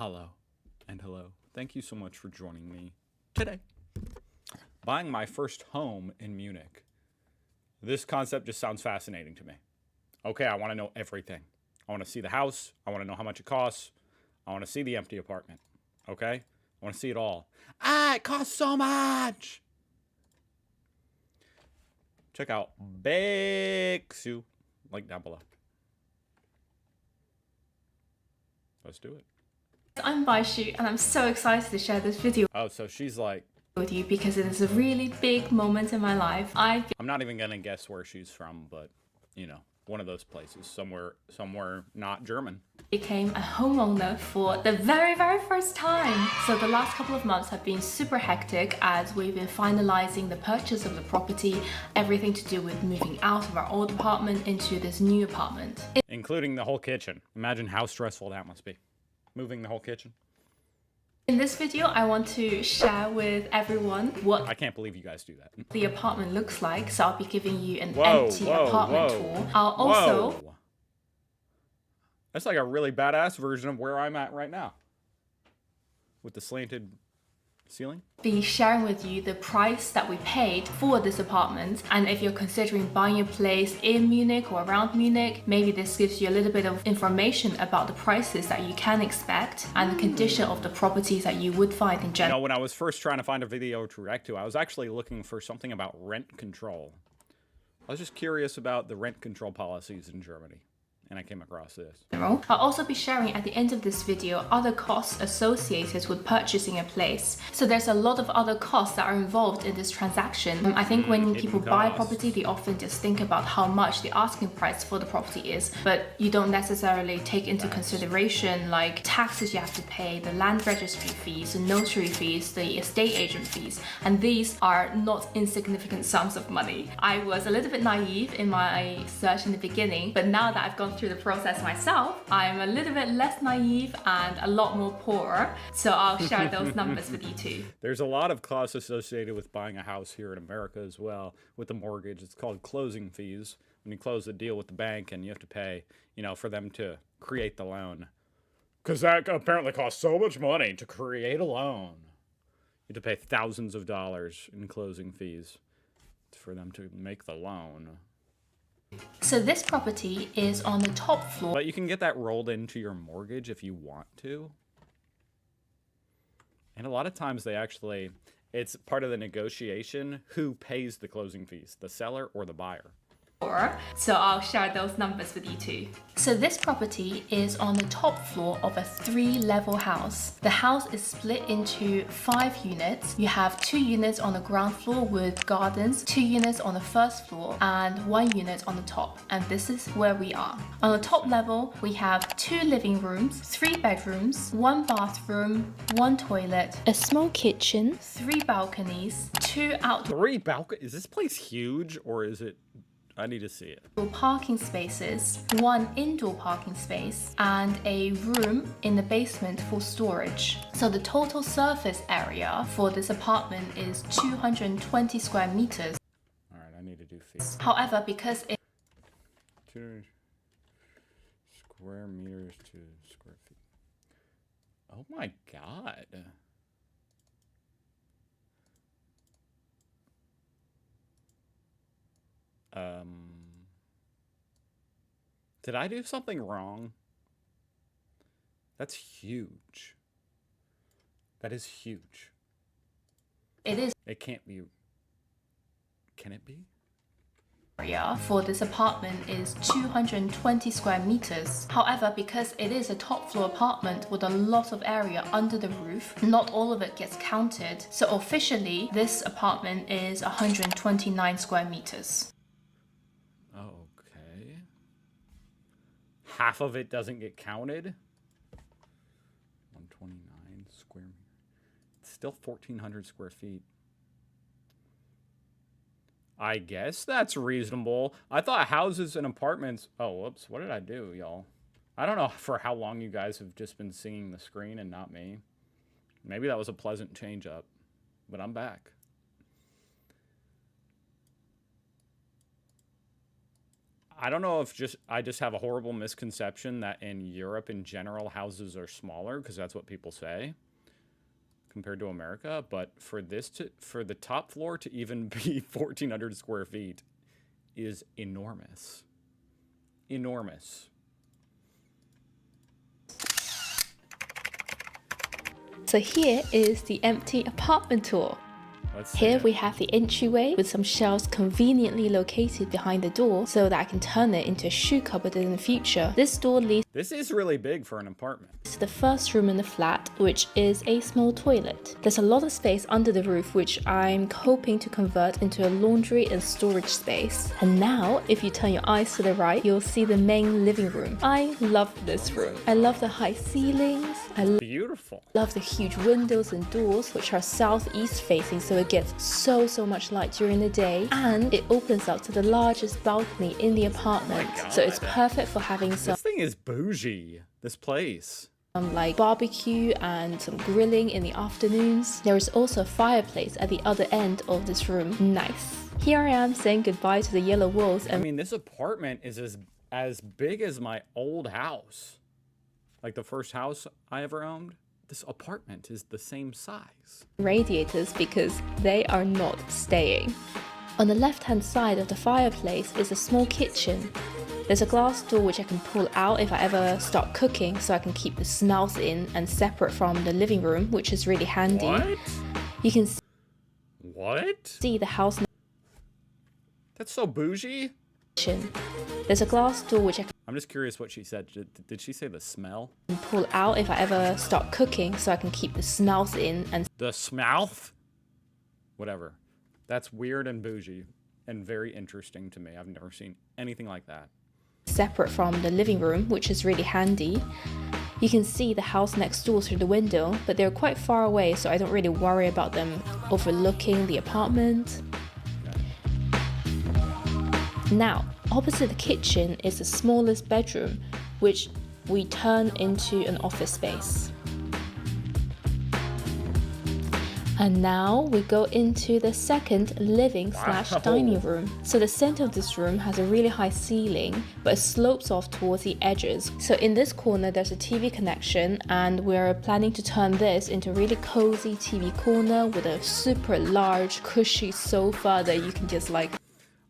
Hello and hello. Thank you so much for joining me today. Buying my first home in Munich. This concept just sounds fascinating to me. Okay, I want to know everything. I want to see the house. I want to know how much it costs. I want to see the empty apartment. Okay? I want to see it all. Ah, it costs so much! Check out Big Sue. Link down below. Let's do it. I'm Baishu and I'm so excited to share this video Oh, so she's like... with you because it is a really big moment in my life. I'm not even gonna guess where she's from, but, you know, one of those places. Somewhere not German. Became a homeowner for the very first time. So the last couple of months have been super hectic as we've been finalizing the purchase of the property, everything to do with moving out of our old apartment into this new apartment. Including the whole kitchen. Imagine how stressful that must be. Moving the whole kitchen. In this video, I want to share with everyone what I can't believe you guys do that. the apartment looks like. So I'll be giving you an empty apartment tour. I'll also... Whoa. That's like a really badass version of where I'm at right now. With the slanted ceiling. Be sharing with you the price that we paid for this apartment, and if you're considering buying a place in Munich or around Munich, maybe this gives you a little bit of information about the prices that you can expect and the condition of the properties that you would find in general. You know, when I was first trying to find a video to react to, I was actually looking for something about rent control. I was just curious about the rent control policies in Germany. And I came across this. I'll also be sharing at the end of this video other costs associated with purchasing a place. So there's a lot of other costs that are involved in this transaction. I think when people buy a property, they often just think about how much the asking price for the property is, but you don't necessarily take into consideration like taxes you have to pay, the land registry fees, the notary fees, the estate agent fees, and these are not insignificant sums of money. I was a little bit naive in my search in the beginning, but now that I've gone through the process myself, I'm a little bit less naive and a lot more poorer. So I'll share those numbers with you too. There's a lot of costs associated with buying a house here in America as well with the mortgage. It's called closing fees. When you close the deal with the bank and you have to pay, you know, for them to create the loan. Because that apparently costs so much money to create a loan. You have to pay thousands of dollars in closing fees for them to make the loan. So this property is on the top floor. But you can get that rolled into your mortgage if you want to. And a lot of times it's part of the negotiation who pays the closing fees, the seller or the buyer. So I'll share those numbers with you too. So this property is on the top floor of a 3-level house. The house is split into 5 units. You have 2 units on the ground floor with gardens, 2 units on the first floor, and 1 unit on the top. And this is where we are. On the top level, we have 2 living rooms, 3 bedrooms, 1 bathroom, 1 toilet, a small kitchen, 3 balconies, 2 outdoor 3 balconies? Is this place huge or is it... I need to see it. Parking spaces, 1 indoor parking space, and a room in the basement for storage. So the total surface area for this apartment is 220 square meters. All right, I need to do feet. However, because it 2 square meters to square feet. Oh my God. Did I do something wrong? That's huge. That is huge. it is It can't be. Can it be? area for this apartment is 220 square meters. However, because it is a top floor apartment with a lot of area under the roof, not all of it gets counted. So officially, this apartment is 129 square meters. Okay. Half of it doesn't get counted. 129 square meters. It's still 1,400 square feet. I guess that's reasonable. I thought houses and apartments... Oh, whoops. What did I do, y'all? I don't know for how long you guys have just been seeing the screen and not me. Maybe that was a pleasant change up. But I'm back. I don't know if I just have a horrible misconception that in Europe in general houses are smaller, because that's what people say compared to America, but for the top floor to even be 1,400 square feet is enormous. Enormous. So here is the empty apartment tour. Here we have the entryway with some shelves conveniently located behind the door so that I can turn it into a shoe cupboard in the future. This door leads This is really big for an apartment. to the first room in the flat, which is a small toilet. There's a lot of space under the roof, which I'm hoping to convert into a laundry and storage space. And now, if you turn your eyes to the right, you'll see the main living room. I love this room. I love the high ceilings. Beautiful. Love the huge windows and doors, which are southeast facing, so it gets so much light during the day, and it opens up to the largest balcony in the apartment. So it's perfect for having some This thing is bougie. This place. like barbecue and some grilling in the afternoons. There is also a fireplace at the other end of this room. Nice. Here I am saying goodbye to the yellow walls I and mean, this apartment is as big as my old house. Like the first house I ever owned. This apartment is the same size. radiators because they are not staying. On the left-hand side of the fireplace is a small kitchen. There's a glass door which I can pull out if I ever start cooking, so I can keep the smells in and separate from the living room, which is really handy. What? You can What? see the house That's so bougie. kitchen. There's a glass door which I I'm just curious what she said. Did she say the smell? can pull out if I ever start cooking, so I can keep the smells in and The smell? Whatever. That's weird and bougie and very interesting to me. I've never seen anything like that. separate from the living room, which is really handy. You can see the house next door through the window, but they're quite far away, so I don't really worry about them overlooking the apartment. Now, opposite the kitchen is the smallest bedroom, which we turn into an office space. And now we go into the second living slash dining room. So the center of this room has a really high ceiling, but it slopes off towards the edges. So in this corner, there's a TV connection, and we're planning to turn this into a really cozy TV corner with a super large, cushy sofa that you can just like.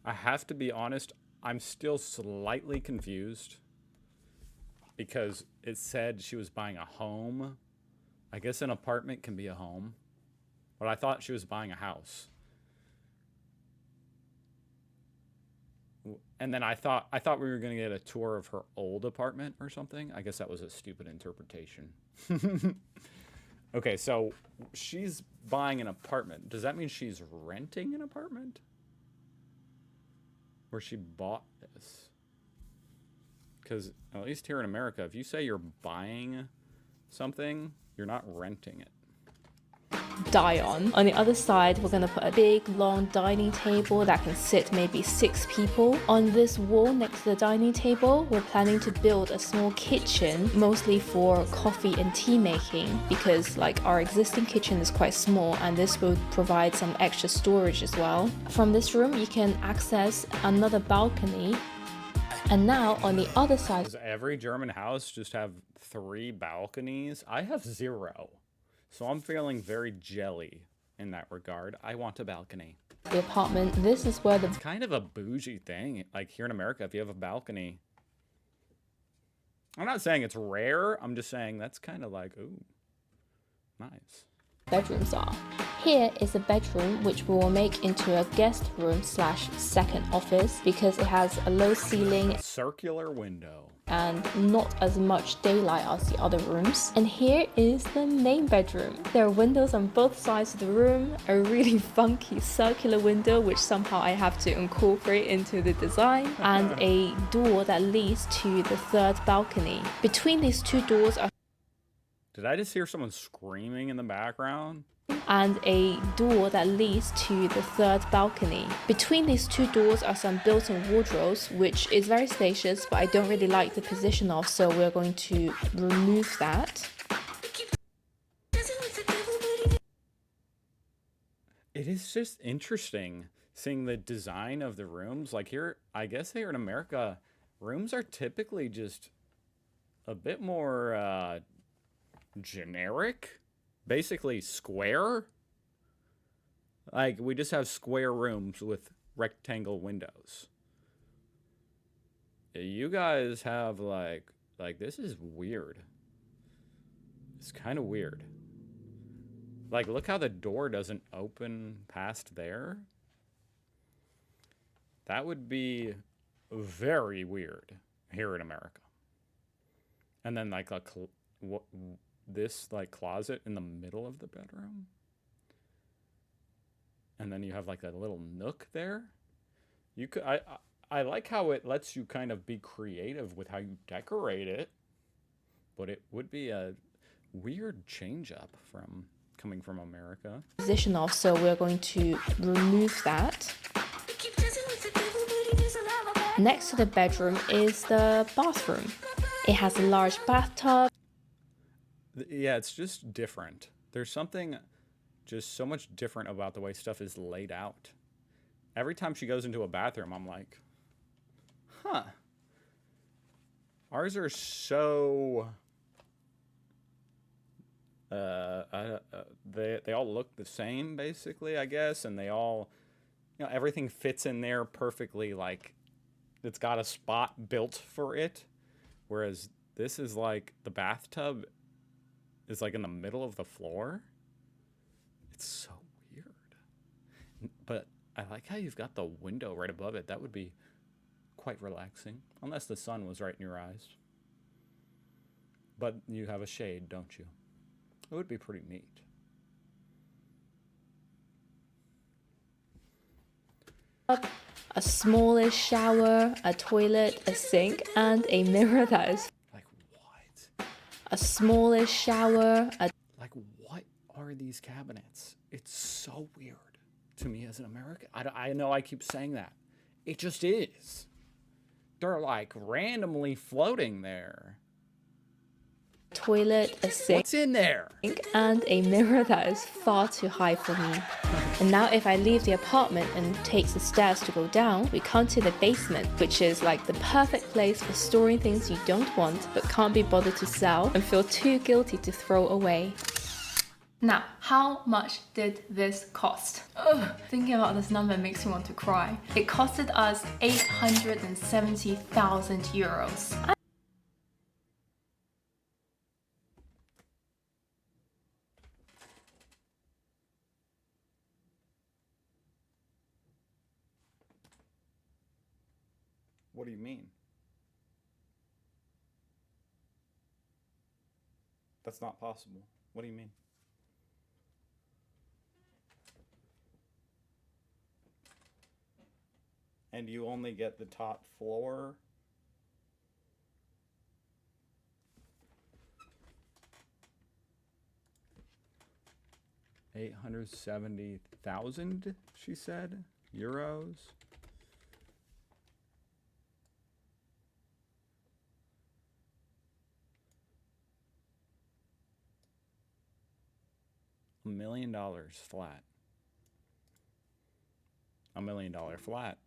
I have to be honest, I'm still slightly confused because it said she was buying a home. I guess an apartment can be a home, but I thought she was buying a house. And then I thought we were going to get a tour of her old apartment or something. I guess that was a stupid interpretation. Okay, so she's buying an apartment. Does that mean she's renting an apartment? Where she bought this? Because at least here in America, if you say you're buying something, you're not renting it. Die on. On the other side, we're going to put a big long dining table that can sit maybe 6 people. On this wall next to the dining table, we're planning to build a small kitchen, mostly for coffee and tea making, because like our existing kitchen is quite small, and this will provide some extra storage as well. From this room, you can access another balcony. And now on the other side, Does every German house just have 3 balconies? I have 0. So I'm feeling very jelly in that regard. I want a balcony. the apartment, this is where the It's kind of a bougie thing. Like here in America, if you have a balcony. I'm not saying it's rare. I'm just saying that's kind of like, ooh, nice. bedrooms are. Here is a bedroom which we will make into a guest room slash second office because it has a low ceiling Circular window. and not as much daylight as the other rooms. And here is the main bedroom. There are windows on both sides of the room, a really funky circular window which somehow I have to incorporate into the design, and a door that leads to the third balcony. Between these two doors are Did I just hear someone screaming in the background? and a door that leads to the third balcony. Between these two doors are some built-in wardrobes, which is very spacious, but I don't really like the position of, so we're going to remove that. It is just interesting seeing the design of the rooms. Like here, I guess here in America, rooms are typically just a bit more generic, basically square. Like we just have square rooms with rectangle windows. You guys have like this is weird. It's kind of weird. Like, look how the door doesn't open past there. That would be very weird here in America. And then like this like closet in the middle of the bedroom. And then you have like a little nook there. You could I like how it lets you kind of be creative with how you decorate it. But it would be a weird change up from coming from America. Position off, so we're going to remove that. Next to the bedroom is the bathroom. It has a large bathtub. Yeah, it's just different. There's something just so much different about the way stuff is laid out. Every time she goes into a bathroom, I'm like, huh. Ours are so... they all look the same, basically, I guess, and they all, you know, everything fits in there perfectly, like, it's got a spot built for it, whereas this is like, the bathtub is like in the middle of the floor. It's so weird. But I like how you've got the window right above it. That would be quite relaxing, unless the sun was right in your eyes. But you have a shade, don't you? It would be pretty neat. A smallish shower, a toilet, a sink, and a mirror that is... Like what? A smallish shower, a... Like what are these cabinets? It's so weird to me as an American. I know I keep saying that. It just is. They're like randomly floating there. Toilet, a sink, What's in there? and a mirror that is far too high for me. And now if I leave the apartment and take the stairs to go down, we come to the basement, which is like the perfect place for storing things you don't want but can't be bothered to sell and feel too guilty to throw away. Now, how much did this cost? Ugh, thinking about this number makes me want to cry. It costed us 870,000 euros. What do you mean? That's not possible. What do you mean? And you only get the top floor? $870,000, she said, euros. $1 million flat. $1 million flat.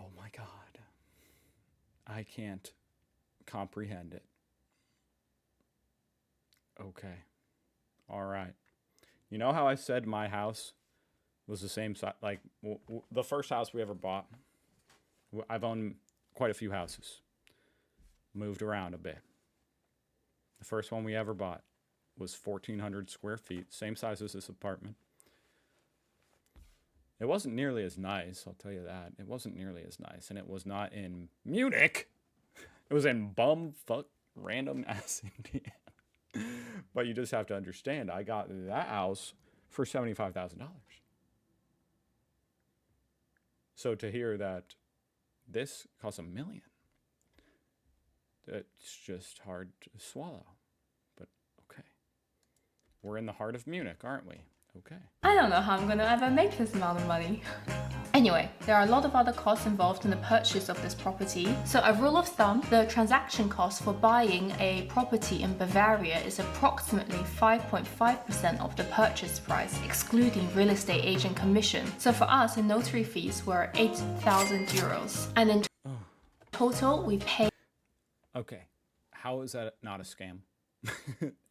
Oh my God. I can't comprehend it. Okay. All right. You know how I said my house was the same size, like the first house we ever bought. I've owned quite a few houses, moved around a bit. The first one we ever bought was 1,400 square feet, same size as this apartment. It wasn't nearly as nice, I'll tell you that. It wasn't nearly as nice, and it was not in Munich. It was in bumfuck random ass Indiana. But you just have to understand, I got that house for $75,000. So to hear that this costs $1 million, it's just hard to swallow. But okay. We're in the heart of Munich, aren't we? Okay. I don't know how I'm gonna ever make this amount of money. Anyway, there are a lot of other costs involved in the purchase of this property. So a rule of thumb, the transaction cost for buying a property in Bavaria is approximately 5.5% of the purchase price, excluding real estate agent commission. So for us, the notary fees were 8,000 euros. And in total, we paid... Okay, how is that not a scam?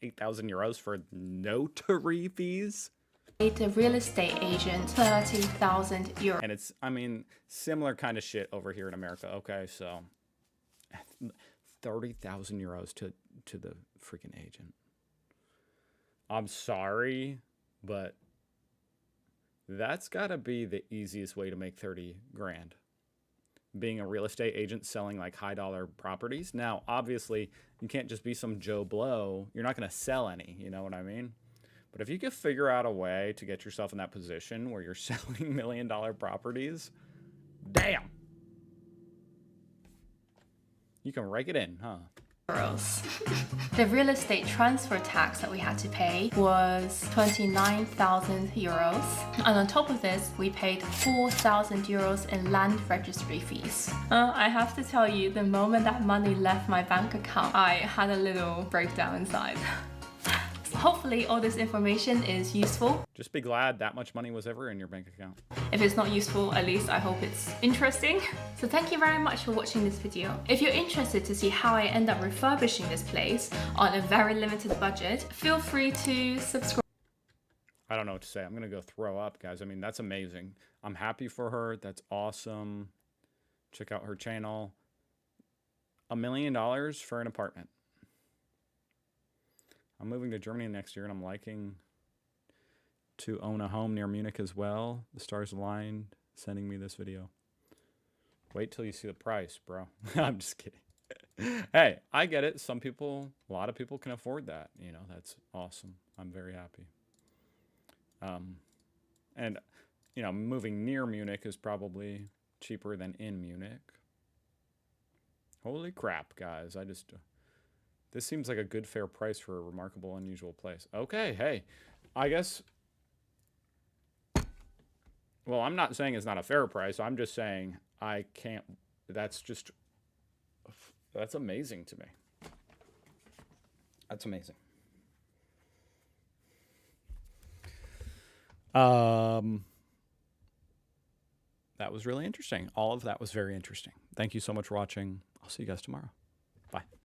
8,000 euros for notary fees? The real estate agent 30,000 euros. And it's, I mean, similar kind of shit over here in America. Okay, so 30,000 euros to the freaking agent. I'm sorry, but that's got to be the easiest way to make 30 grand. Being a real estate agent selling like high dollar properties. Now, obviously, you can't just be some Joe Blow. You're not going to sell any, you know what I mean? But if you could figure out a way to get yourself in that position where you're selling $1 million properties, damn. You can rake it in, huh? Euros. The real estate transfer tax that we had to pay was 29,000 euros. And on top of this, we paid 4,000 euros in land registry fees. I have to tell you, the moment that money left my bank account, I had a little breakdown inside. Hopefully all this information is useful. Just be glad that much money was ever in your bank account. If it's not useful, at least I hope it's interesting. So thank you very much for watching this video. If you're interested to see how I end up refurbishing this place on a very limited budget, feel free to subscribe. I don't know what to say. I'm going to go throw up, guys. I mean, that's amazing. I'm happy for her. That's awesome. Check out her channel. $1 million for an apartment. I'm moving to Germany next year, and I'm liking to own a home near Munich as well. The stars aligned, sending me this video. Wait till you see the price, bro. I'm just kidding. Hey, I get it. Some people, a lot of people can afford that. You know, that's awesome. I'm very happy. And, you know, moving near Munich is probably cheaper than in Munich. Holy crap, guys. This seems like a good, fair price for a remarkable, unusual place. Okay, hey, I guess... Well, I'm not saying it's not a fair price. I'm just saying I can't... That's amazing to me. That's amazing. That was really interesting. All of that was very interesting. Thank you so much for watching. I'll see you guys tomorrow. Bye.